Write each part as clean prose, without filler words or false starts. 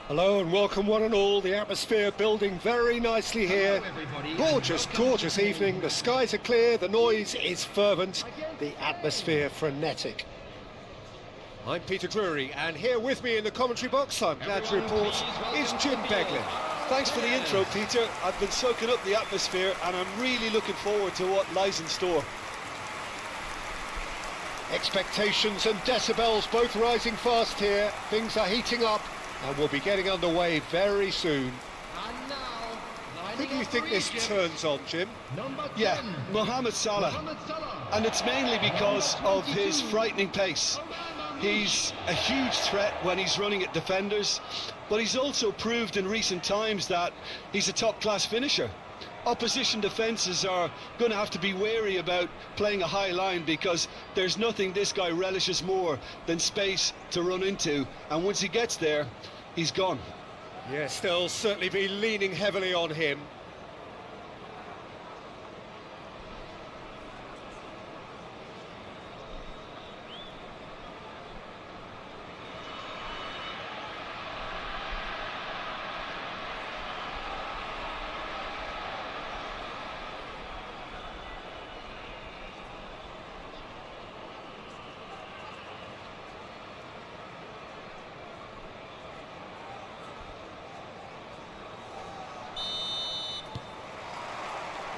Hello and welcome one and all. The atmosphere building very nicely here. Gorgeous, gorgeous evening. The skies are clear, the noise is fervent, the atmosphere frenetic. I'm Peter Drury, and here with me in the commentary box, I'm glad to report, is Jim Beglin. Thanks for the intro, Peter. I've been soaking up the atmosphere and I'm really looking forward to what lies in store. Expectations and decibels both rising fast here. Things are heating up and we'll be getting underway very soon. Who do you think this turns on, Jim? Yeah, Mohamed Salah. And it's mainly because of his frightening pace. He's a huge threat when he's running at defenders, but he's also proved in recent times that he's a top-class finisher. Opposition defences are going to have to be wary about playing a high line because there's nothing this guy relishes more than space to run into, and once he gets there, he's gone. Yes, they'll certainly be leaning heavily on him.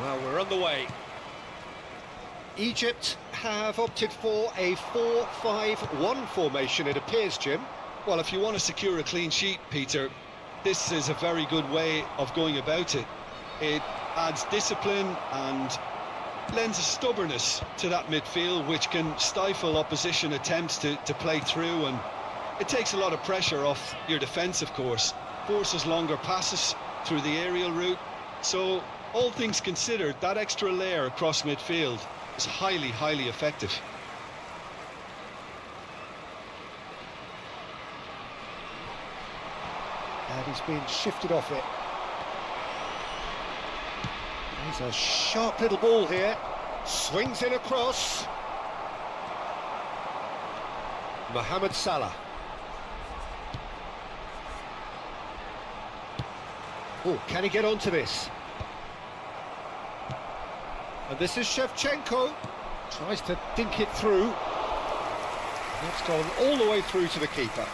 Well, we're on the way. Egypt have opted for a 4-5-1 formation, it appears, Jim. Well, if you want to secure a clean sheet, Peter, this is a very good way of going about it. It adds discipline and lends a stubbornness to that midfield, which can stifle opposition attempts to play through, and it takes a lot of pressure off your defence, of course. Forces longer passes through the aerial route, so all things considered, that extra layer across midfield is highly, highly effective. And he's been shifted off it. There's a sharp little ball here. Swings in across. Mohamed Salah. Oh, can he get onto this? And this is Shevchenko, tries to dink it through. That's gone all the way through to the keeper.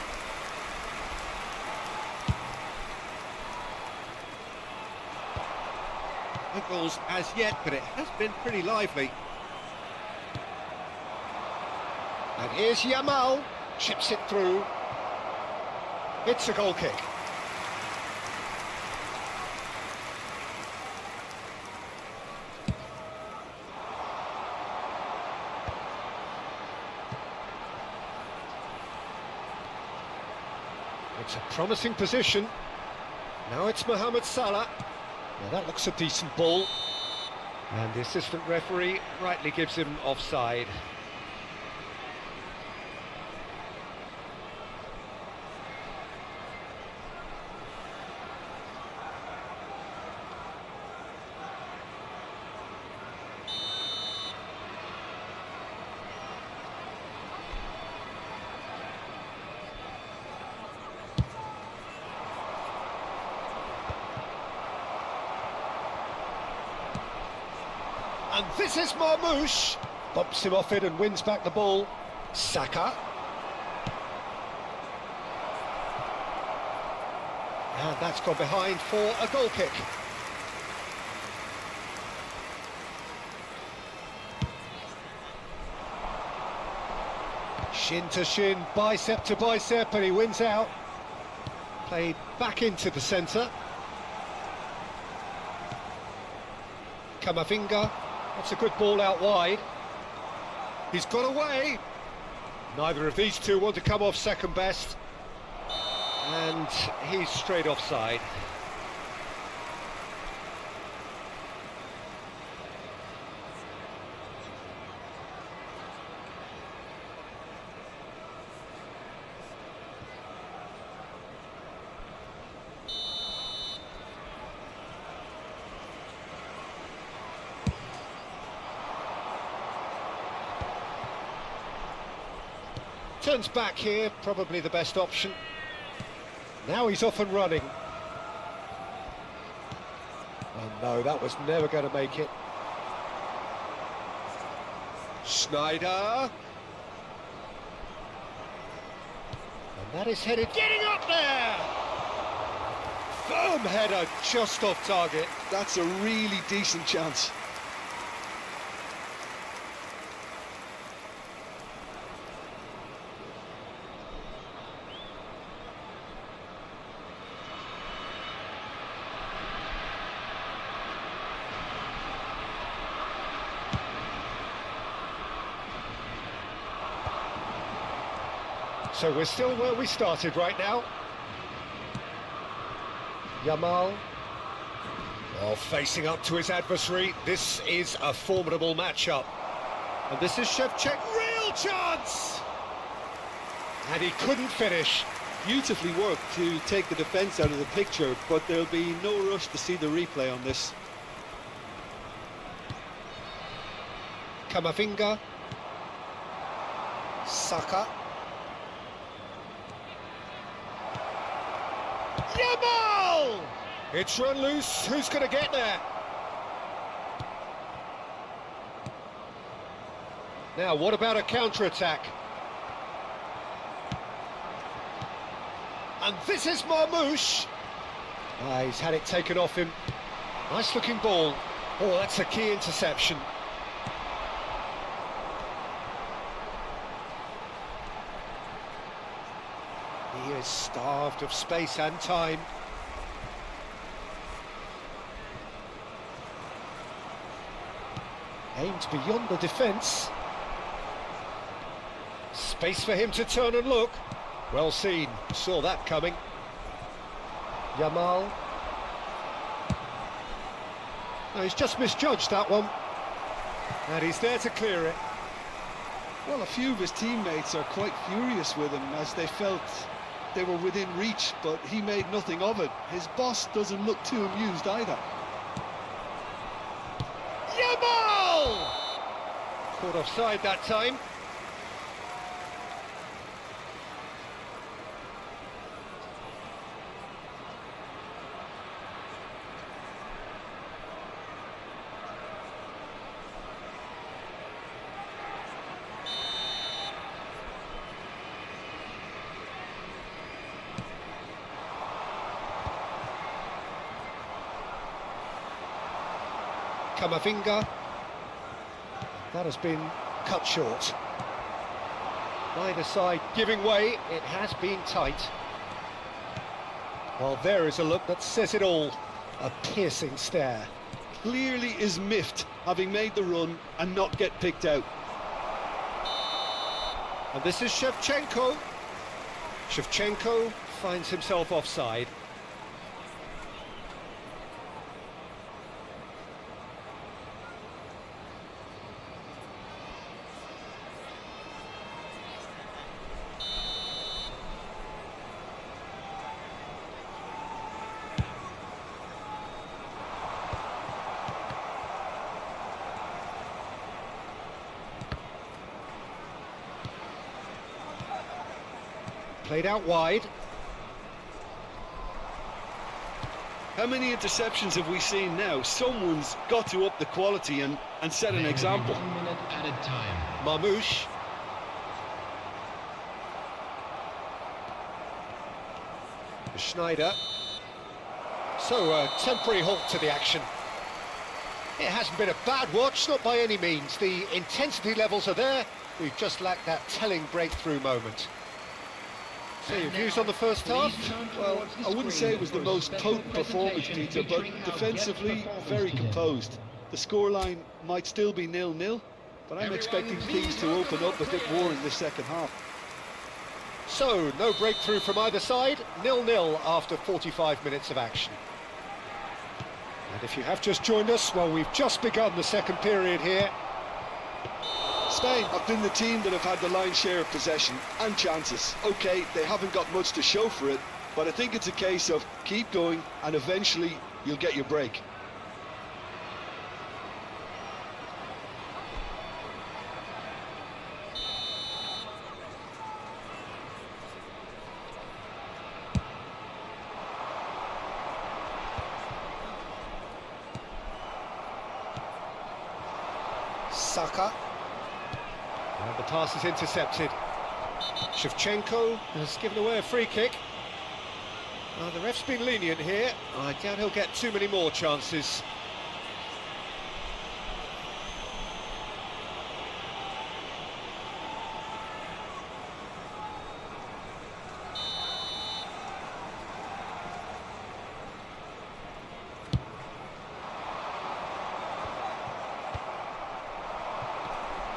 No goals as yet, but it has been pretty lively. And here's Yamal, chips it through. It's a goal kick. It's a promising position. Now it's Mohamed Salah. Now that looks a decent ball. And the assistant referee rightly gives him offside. And this is Marmoush. Bumps him off it and wins back the ball. Saka. And that's gone behind for a goal kick. Shin to shin, bicep to bicep, and he wins out. Played back into the centre. Kamavinga. That's a good ball out wide. He's got away. Neither of these two want to come off second best. And he's straight offside. Turns back here, probably the best option. Now he's off and running. Oh no, that was never going to make it. Schneider. And that is headed, getting up there! Firm header, just off target. That's a really decent chance. So we're still where we started right now. Yamal. Oh, facing up to his adversary. This is a formidable matchup. And this is Shevchenko. Real chance! And he couldn't finish. Beautifully worked to take the defence out of the picture, but there'll be no rush to see the replay on this. Kamavinga. Saka. Yamal! It's run loose. Who's going to get there? Now, what about a counter-attack? And this is Marmoush. Ah, he's had it taken off him. Nice-looking ball. Oh, that's a key interception. He is starved of space and time. Aimed beyond the defence. Space for him to turn and look. Well seen, saw that coming. Yamal. No, he's just misjudged that one. And he's there to clear it. Well, a few of his teammates are quite furious with him as they felt they were within reach, but he made nothing of it. His boss doesn't look too amused either. Yamal! Caught offside that time. Kamavinga. That has been cut short. Neither side giving way, it has been tight. Well, there is a look that says it all. A piercing stare. Clearly is miffed, having made the run and not get picked out. And this is Shevchenko. Shevchenko finds himself offside. Played out wide. How many interceptions have we seen now? Someone's got to up the quality and set an example. 1 minute added time. Marmoush. Schneider. So, a temporary halt to the action. It hasn't been a bad watch, not by any means. The intensity levels are there. We've just lacked that telling breakthrough moment. So your views on the first half? Well, I wouldn't say it was the most potent performance, Peter, but defensively, very composed. The scoreline might still be 0-0, but I'm expecting things to open up a bit more in the second half. So, no breakthrough from either side, 0-0 after 45 minutes of action. And if you have just joined us, well, we've just begun the second period here. Spain have been the team that have had the lion's share of possession and chances. OK, they haven't got much to show for it, but I think it's a case of keep going and eventually you'll get your break. Saka. And the pass is intercepted. Shevchenko has given away a free kick. The ref's been lenient here. I doubt he'll get too many more chances.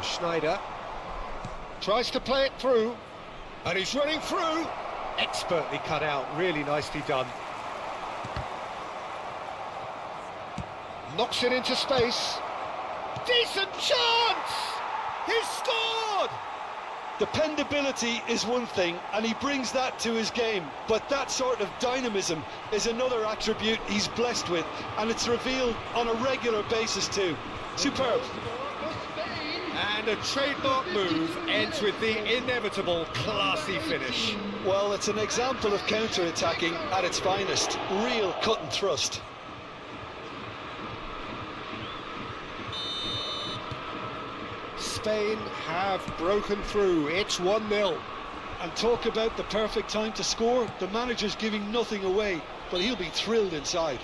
Schneider tries to play it through, and he's running through. Expertly cut out, really nicely done. Knocks it into space. Decent chance! He's scored! Dependability is one thing, and he brings that to his game, but that sort of dynamism is another attribute he's blessed with, and it's revealed on a regular basis too. Superb. And a trademark move ends with the inevitable classy finish. Well, it's an example of counter-attacking at its finest. Real cut and thrust. Spain have broken through. It's 1-0. And talk about the perfect time to score. The manager's giving nothing away, but he'll be thrilled inside.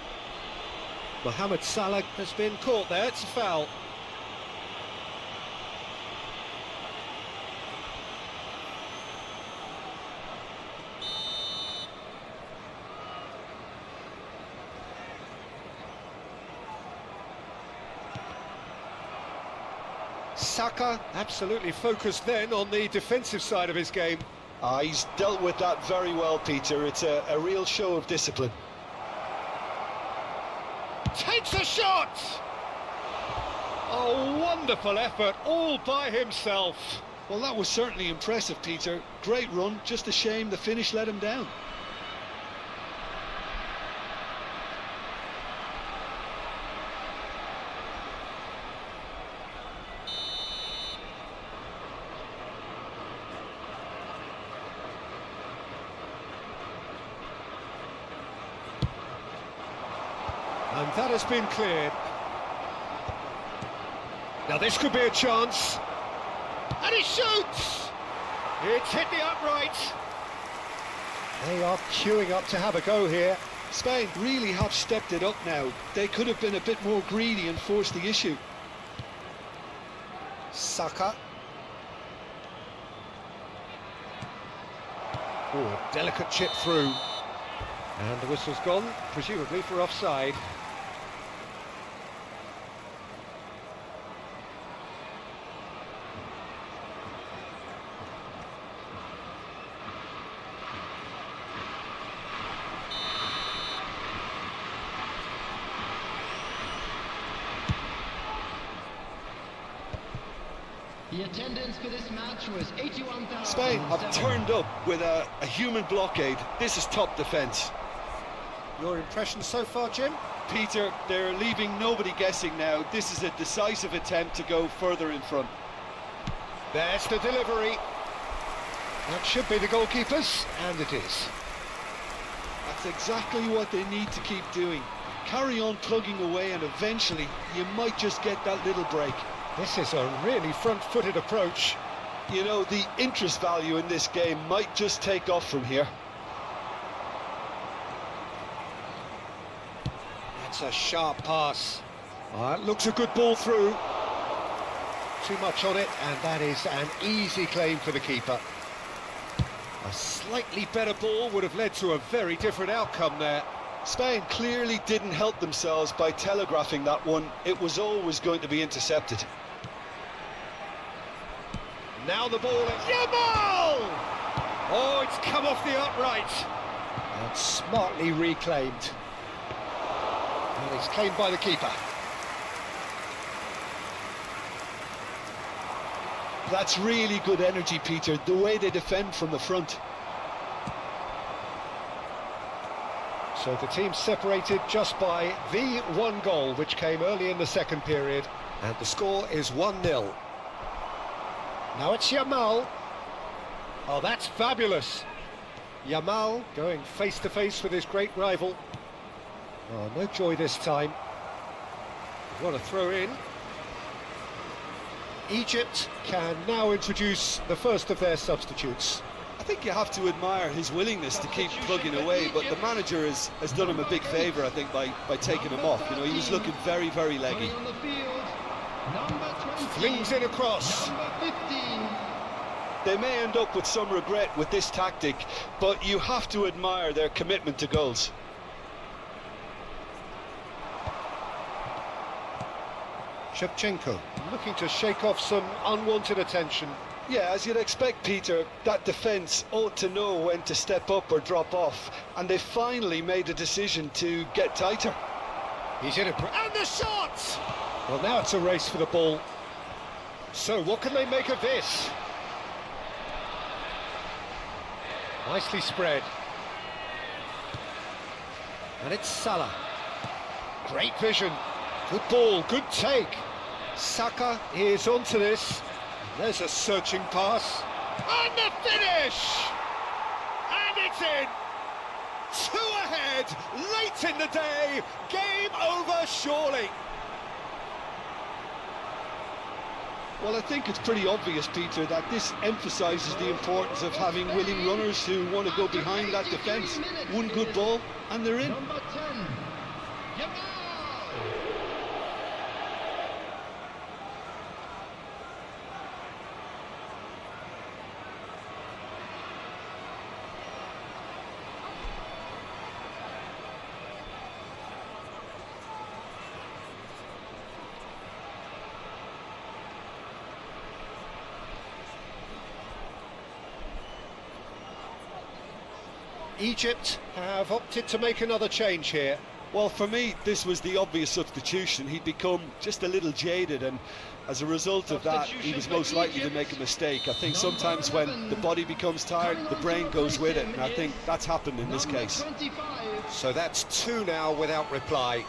Mohamed Salah has been caught there. It's a foul. Saka absolutely focused then on the defensive side of his game. He's dealt with that very well, Peter. It's a real show of discipline. Takes a shot! A wonderful effort, all by himself. Well, that was certainly impressive, Peter. Great run, just a shame the finish let him down. And that has been cleared. Now this could be a chance. And he shoots! It's hit the upright. They are queuing up to have a go here. Spain really have stepped it up now. They could have been a bit more greedy and forced the issue. Saka. Oh, delicate chip through. And the whistle's gone, presumably for offside. The attendance for this match was 81,000. Spain have turned up with a human blockade. This is top defence. Your impression so far, Jim? Peter, they're leaving nobody guessing now. This is a decisive attempt to go further in front. There's the delivery. That should be the goalkeepers, and it is. That's exactly what they need to keep doing. Carry on plugging away, and eventually you might just get that little break. This is a really front-footed approach. You know, the interest value in this game might just take off from here. That's a sharp pass. Looks a good ball through. Too much on it, and that is an easy claim for the keeper. A slightly better ball would have led to a very different outcome there. Spain clearly didn't help themselves by telegraphing that one. It was always going to be intercepted. Now the ball, Yamal! Oh, it's come off the upright. And smartly reclaimed. And it's claimed by the keeper. That's really good energy, Peter, the way they defend from the front. So the team separated just by the one goal, which came early in the second period. And the score is 1-0. Now it's Yamal. Oh, that's fabulous. Yamal going face-to-face with his great rival. Oh, no joy this time. What a throw in. Egypt can now introduce the first of their substitutes. I think you have to admire his willingness to keep plugging away, but the manager has done him a big favour, I think, by taking him off. You know, he was looking very, very leggy. On the field, number 20, Flings in across. number 15. They may end up with some regret with this tactic, but you have to admire their commitment to goals. Shevchenko looking to shake off some unwanted attention. Yeah, as you'd expect, Peter, that defence ought to know when to step up or drop off, and they finally made a decision to get tighter. He's in it, and the shot! Well, now it's a race for the ball. So what can they make of this? Nicely spread. And it's Salah. Great vision. Good ball, good take. Saka is onto this. There's a searching pass. And the finish! And it's in! 2 ahead, late in the day. Game over, surely. Well, I think it's pretty obvious, Peter, that this emphasises the importance of having willing runners who want to go behind that defence. One good ball, and they're in. Number 10, Yamal. Egypt have opted to make another change here. Well, for me, this was the obvious substitution. He'd become just a little jaded, and as a result of that, he was most likely to make a mistake. I think sometimes when the body becomes tired, the brain goes with it, and I think that's happened in this case. 25. So that's 2 now without reply.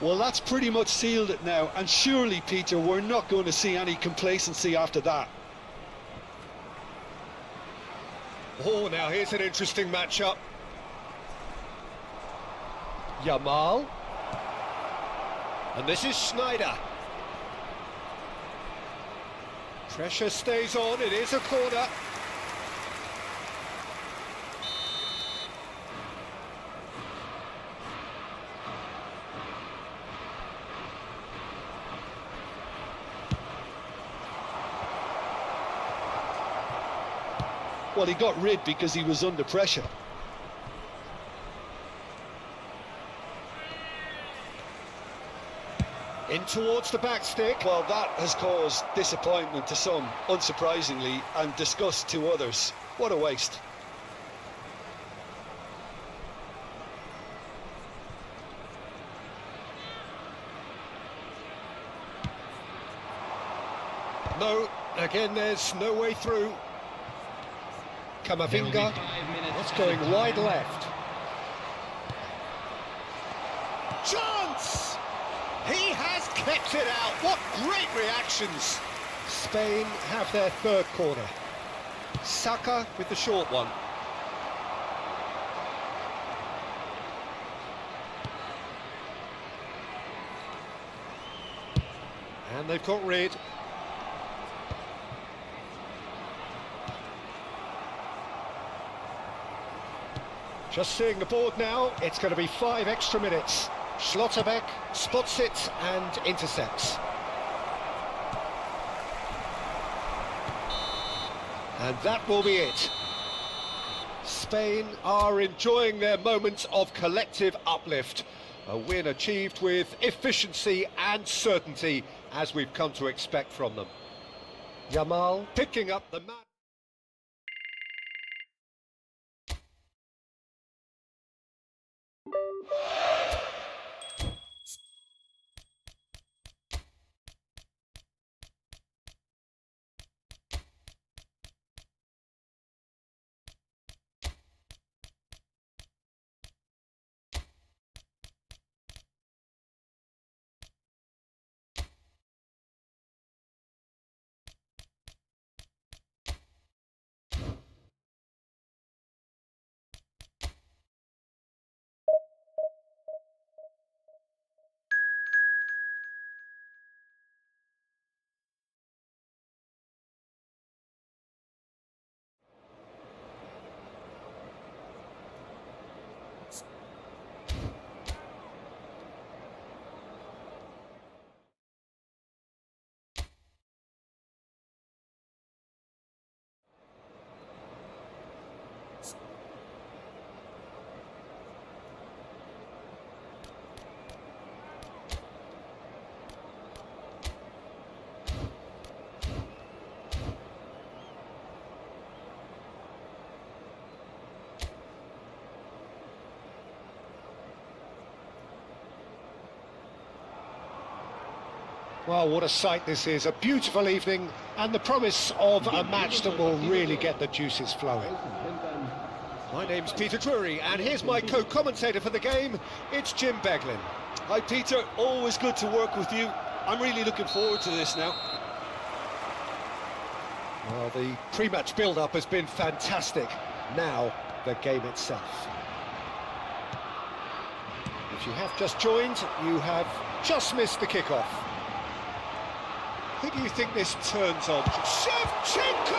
Well, that's pretty much sealed it now, and surely, Peter, we're not going to see any complacency after that. Oh, now here's an interesting matchup. Yamal. And this is Schneider. Pressure stays on, it is a corner. Well, he got rid because he was under pressure. In towards the back stick. Well, that has caused disappointment to some, unsurprisingly, and disgust to others. What a waste. No, again there's no way through. There will be Kamavinga, 5 minutes that's going added wide time. left. Chance! He has kept it out. What great reactions. Spain have their 3rd corner. Saka with the short one. And they've got rid. Just seeing the board now, it's going to be 5 extra minutes. Schlotterbeck spots it and intercepts. And that will be it. Spain are enjoying their moments of collective uplift. A win achieved with efficiency and certainty, as we've come to expect from them. Yamal picking up the match. Well, what a sight this is, a beautiful evening and the promise of a match that will really get the juices flowing. My name's Peter Drury and here's my co-commentator for the game, it's Jim Beglin. Hi Peter, always good to work with you. I'm really looking forward to this now. Well, the pre-match build-up has been fantastic. Now, the game itself. If you have just joined, you have just missed the kickoff. Who do you think this turns on? Shevchenko!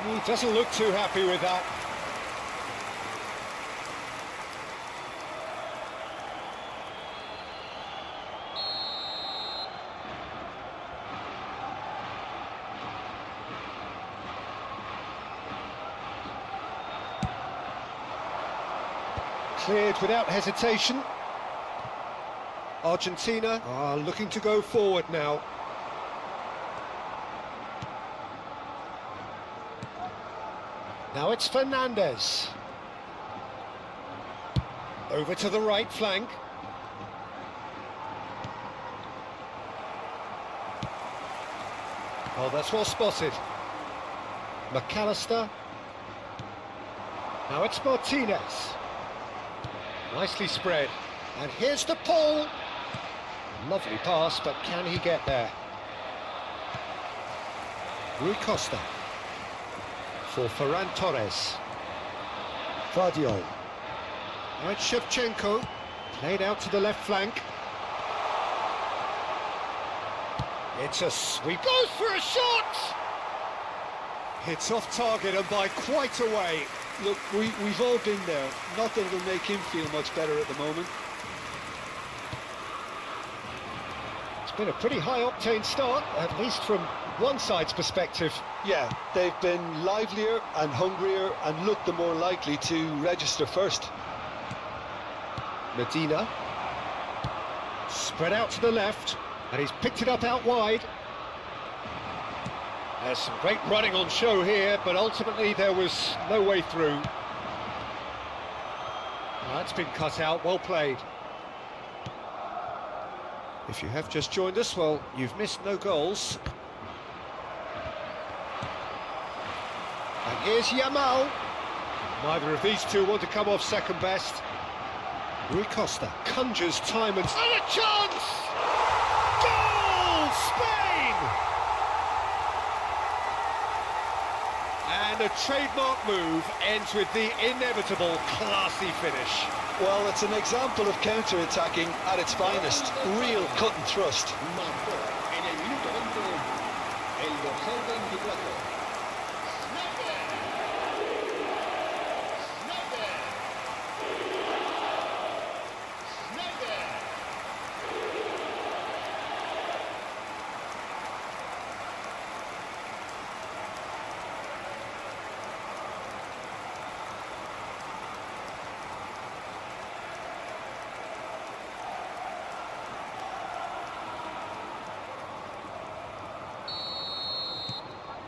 He doesn't look too happy with that. Cleared without hesitation. Argentina are looking to go forward now. Now it's Fernandez. Over to the right flank. Oh, that's well spotted. McAllister. Now it's Martinez. Nicely spread. And here's the pull. Lovely pass, but can he get there? Rui Costa. For Ferran Torres. Vardiol. Right, Shevchenko. Played out to the left flank. It's a sweep. Goes for a shot! It's off target and by quite a way. Look, we've all been there. Not that it'll make him feel much better at the moment. It's been a pretty high-octane start, at least from one side's perspective. Yeah, they've been livelier and hungrier and looked the more likely to register first. Medina. Spread out to the left, and he's picked it up out wide. There's some great running on show here, but ultimately there was no way through. That's been cut out, well played. If you have just joined us, well, you've missed no goals. And here's Yamal. Neither of these two want to come off second best. Rui Costa conjures time and a chance! Goal! Spain! And a trademark move ends with the inevitable classy finish. Well, it's an example of counter-attacking at its finest. Real cut and thrust.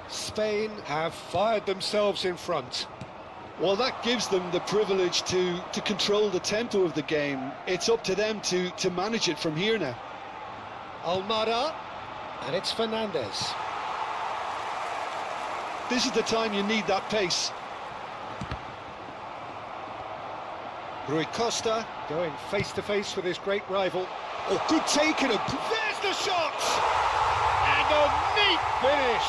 Spain have fired themselves in front. Well, that gives them the privilege to control the tempo of the game. It's up to them to manage it from here now. Almada, and it's Fernandez. This is the time you need that pace. Rui Costa going face-to-face with his great rival. Oh, good taking him. There's the shot! And a neat finish!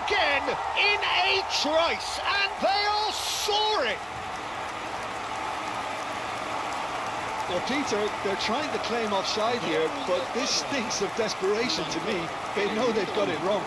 Again, in a trice, and they are soaring! Well, Peter, they're trying to claim offside here, but this stinks of desperation to me. They know they've got it wrong.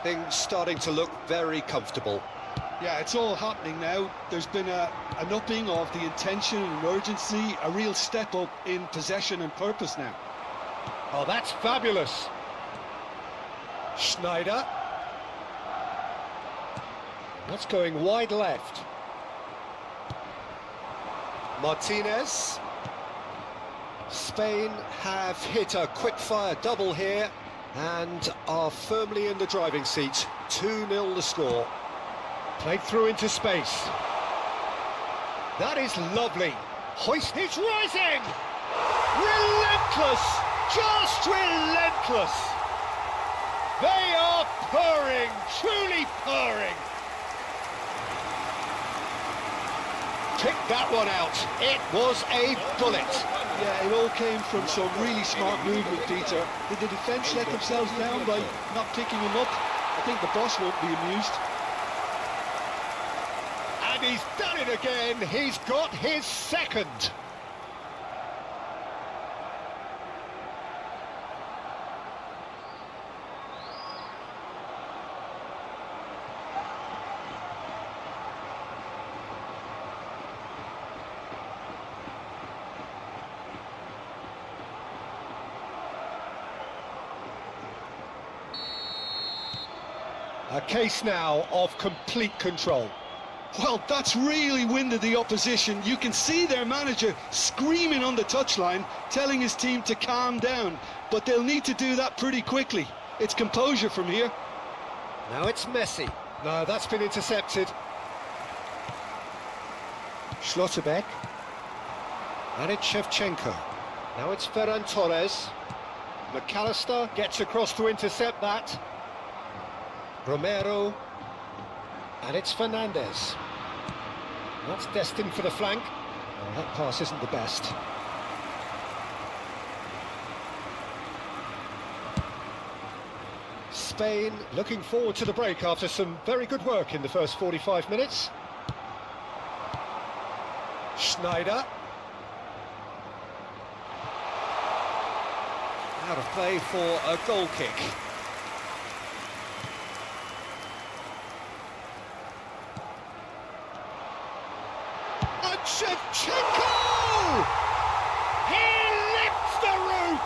Things starting to look very comfortable. Yeah, it's all happening now. There's been an upping of the intention and urgency, a real step up in possession and purpose now. Oh, that's fabulous. Schneider. That's going wide left. Martinez. Spain have hit a quick-fire double here and are firmly in the driving seat. 2-0 the score. Played through into space. That is lovely. Hoist is rising! Relentless! Just relentless! They are purring, truly purring. Pick that one out. It was a bullet. Yeah, it all came from some really smart movement, Peter. Did the defence let themselves down by not picking him up? I think the boss won't be amused. And he's done it again. He's got his second. A case now of complete control. Well, that's really winded the opposition. You can see their manager screaming on the touchline, telling his team to calm down. But they'll need to do that pretty quickly. It's composure from here. Now it's Messi. No, that's been intercepted. Schlotterbeck. And it's Shevchenko. Now it's Ferran Torres. McAllister gets across to intercept that. Romero. And it's Fernandez. That's destined for the flank. Oh, that pass isn't the best. Spain looking forward to the break after some very good work in the first 45 minutes. Schneider. Out of play for a goal kick. And Shevchenko! He lifts the roof!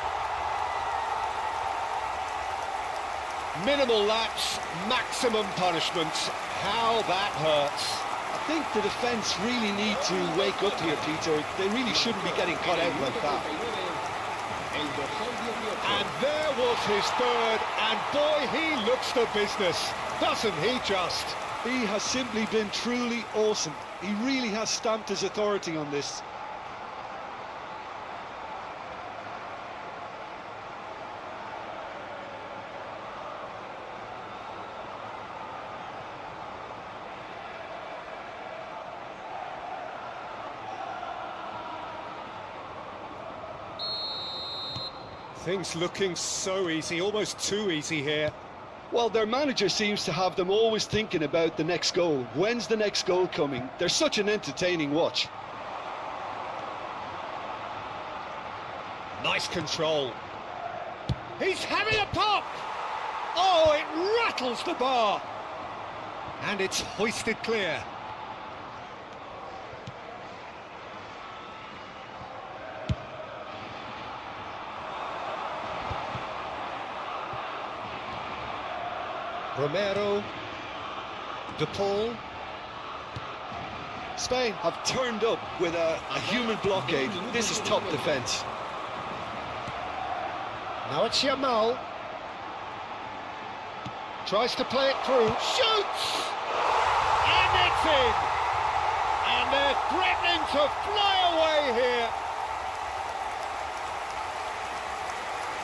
Minimal lapse, maximum punishment. How that hurts. I think the defence really need to wake up here, Peter. They really shouldn't be getting cut out like that. And there was his third, and boy, he looks the business, doesn't he just? He has simply been truly awesome. He really has stamped his authority on this. Things looking so easy, almost too easy here. Well, their manager seems to have them always thinking about the next goal. When's the next goal coming? They're such an entertaining watch. Nice control. He's having a pop! Oh, it rattles the bar! And it's hoisted clear. Romero, De Paul. Spain have turned up with a human blockade. This is top defence. Now it's Yamal. Tries to play it through, shoots! And it's in! And they're threatening to fly away here.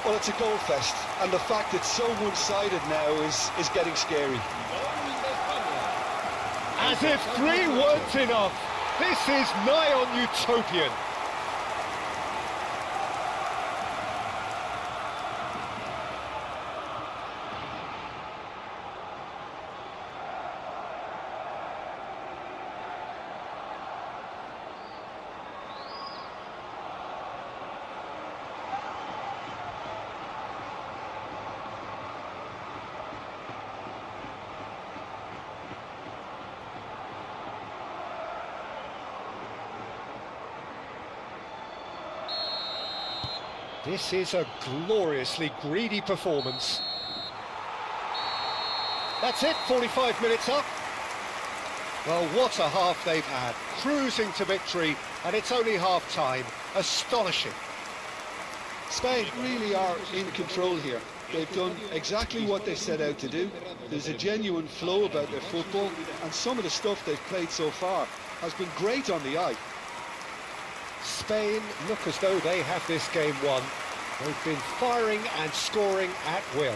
Well, it's a goal fest, and the fact it's so one-sided now is getting scary. As if 3 weren't enough, this is nigh on utopian. This is a gloriously greedy performance. That's it, 45 minutes up. Well, what a half they've had. Cruising to victory, and it's only half-time. Astonishing. Spain really are in control here. They've done exactly what they set out to do. There's a genuine flow about their football, and some of the stuff they've played so far has been great on the eye. Spain look as though they have this game won. They've been firing and scoring at will.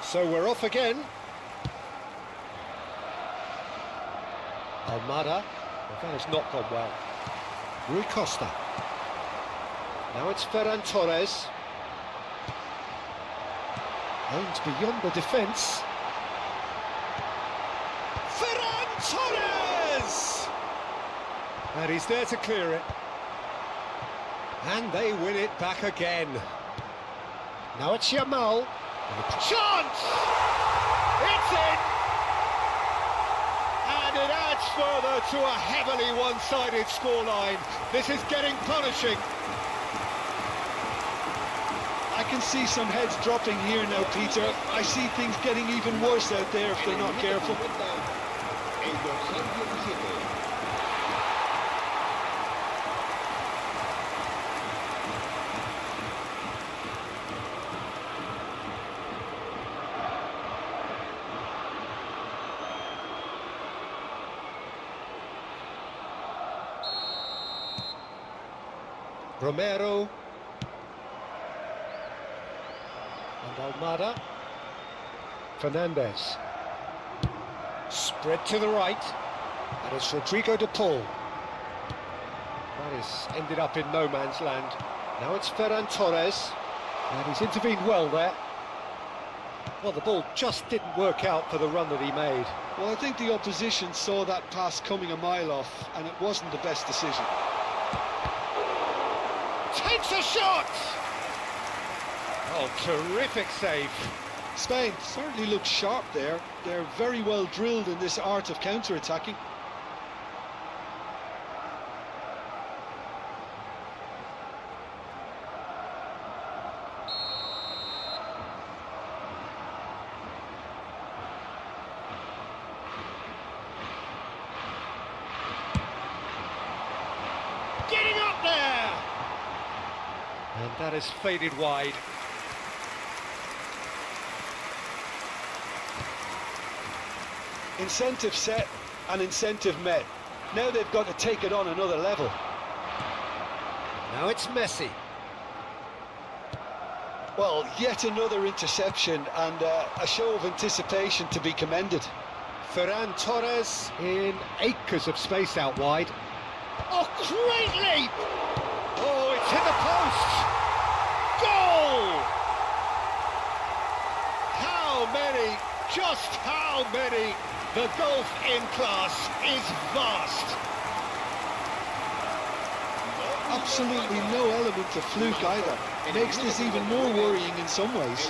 So we're off again. Almada. Well, that has not gone well. Rui Costa. Now it's Ferran Torres. Aimed beyond the defence. Ferran Torres! And he's there to clear it. And they win it back again. Now it's Yamal. Chance! It's in! And it adds further to a heavily one-sided scoreline. This is getting punishing. I can see some heads dropping here now, Peter. I see things getting even worse out there if they're not careful. Romero. And Almada. Fernandez. Spread to the right. And it's Rodrigo de Paul. That is ended up in no man's land. Now it's Ferran Torres. And he's intervened well there. Well, the ball just didn't work out for the run that he made. Well, I think the opposition saw that pass coming a mile off, and it wasn't the best decision. Takes a shot! Oh, terrific save. Spain certainly looks sharp there. They're very well drilled in this art of counter-attacking. Getting up there! And that has faded wide. Incentive set and incentive met. Now they've got to take it on another level. Now it's Messi. Well, yet another interception and a show of anticipation to be commended. Ferran Torres in acres of space out wide. Oh, great leap! Oh, it's hit the post! Goal! How many, just how many? The gulf in class is vast. Absolutely no element of fluke either. It makes this even more worrying in some ways.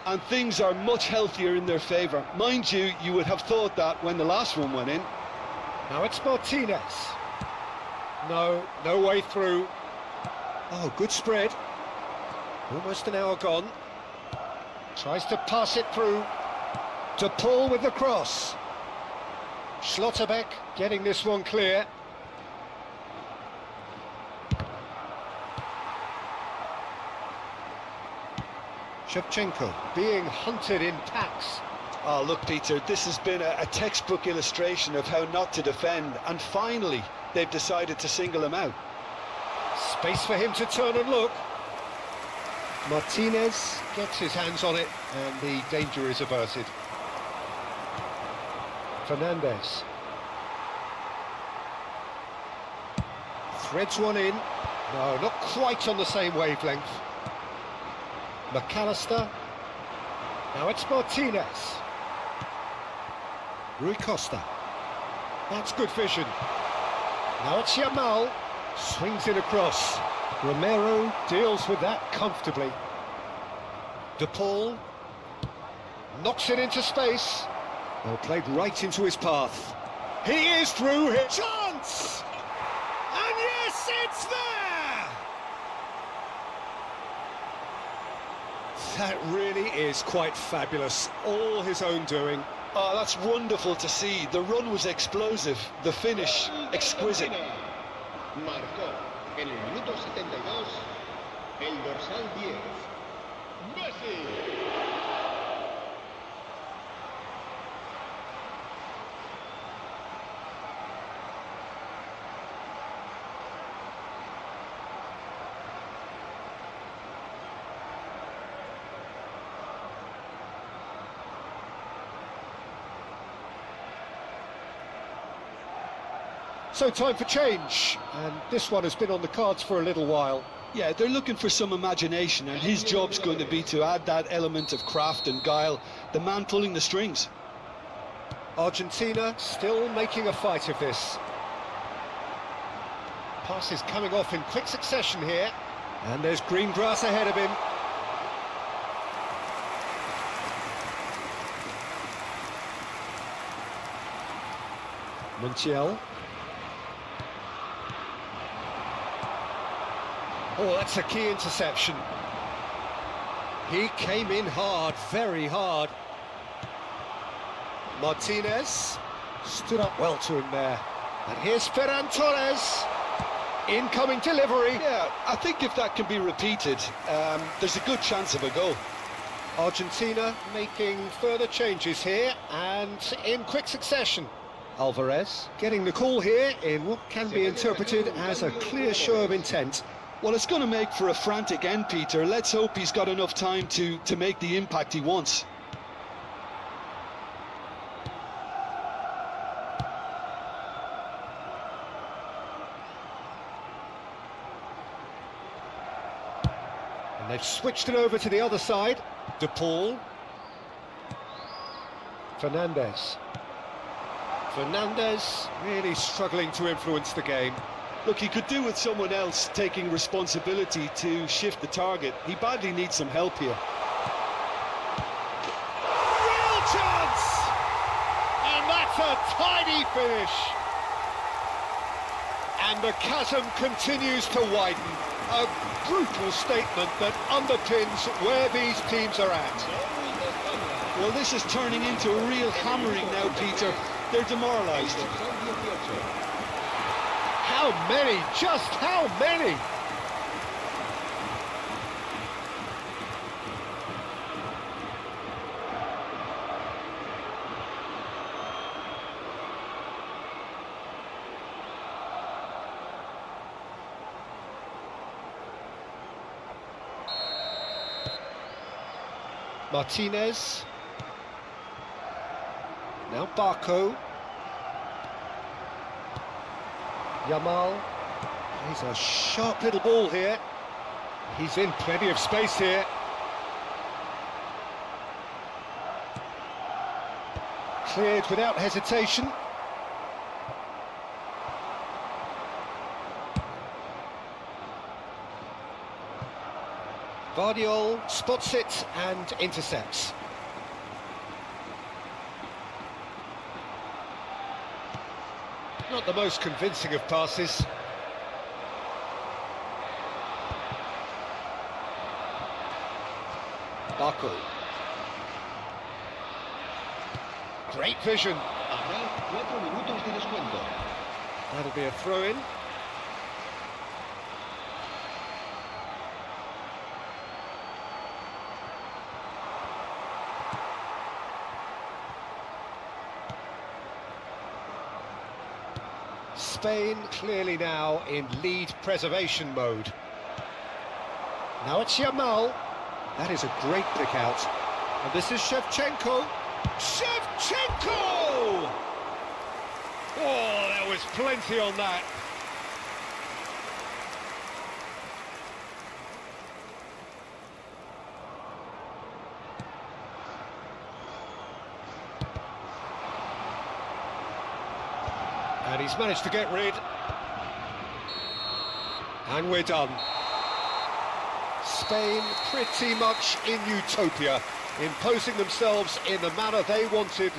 And things are much healthier in their favour. Mind you, you would have thought that when the last one went in. Now it's Martinez. No way through. Oh, good spread. Almost an hour gone. Tries to pass it through. To Paul with the cross. Schlotterbeck getting this one clear. Shevchenko being hunted in packs. Oh, look, Peter, this has been a textbook illustration of how not to defend, and finally they've decided to single him out. Space for him to turn and look. Martinez gets his hands on it, and the danger is averted. Fernandez. Threads one in. No, not quite on the same wavelength. McAllister. Now it's Martinez. Rui Costa. That's good vision. Now it's Yamal. Swings it across. Romero deals with that comfortably. De Paul. Knocks it into space. Well, played right into his path. He is through here. Chance! And yes, it's there! That really is quite fabulous. All his own doing. Oh, that's wonderful to see. The run was explosive, the finish exquisite. Marcó en el minuto 72 el dorsal 10, Messi. So time for change, and this one has been on the cards for a little while. Yeah, they're looking for some imagination, and his job's going to be to add that element of craft and guile, the man pulling the strings. Argentina still making a fight of this. Passes coming off in quick succession here, and there's green grass ahead of him. Montiel. Oh, that's a key interception. He came in hard, very hard. Martinez stood up well to him there. And here's Ferran Torres. Incoming delivery. Yeah, I think if that can be repeated, there's a good chance of a goal. Argentina making further changes here, and in quick succession. Alvarez getting the call here in what can be interpreted as a clear show of intent. Well, it's going to make for a frantic end, Peter. Let's hope he's got enough time to make the impact he wants. And they've switched it over to the other side. De Paul. Fernandez. Fernandez really struggling to influence the game. Look, he could do with someone else taking responsibility to shift the target. He badly needs some help here. Real chance! And that's a tidy finish. And the chasm continues to widen. A brutal statement that underpins where these teams are at. Well, this is turning into a real hammering now, Peter. They're demoralised. How many? Just how many? Martinez. Now Barco. Yamal. He's a sharp little ball here. He's in plenty of space here. Cleared without hesitation. Guardiola spots it and intercepts. Not the most convincing of passes. Barco. Great vision. Habrá 4 minutos de descuento. That'll be a throw-in. Spain clearly now in lead preservation mode. Now it's Yamal. That is a great pick out. And this is Shevchenko. Shevchenko! Oh, there was plenty on that. And he's managed to get rid. And we're done. Spain pretty much in utopia, imposing themselves in the manner they wanted.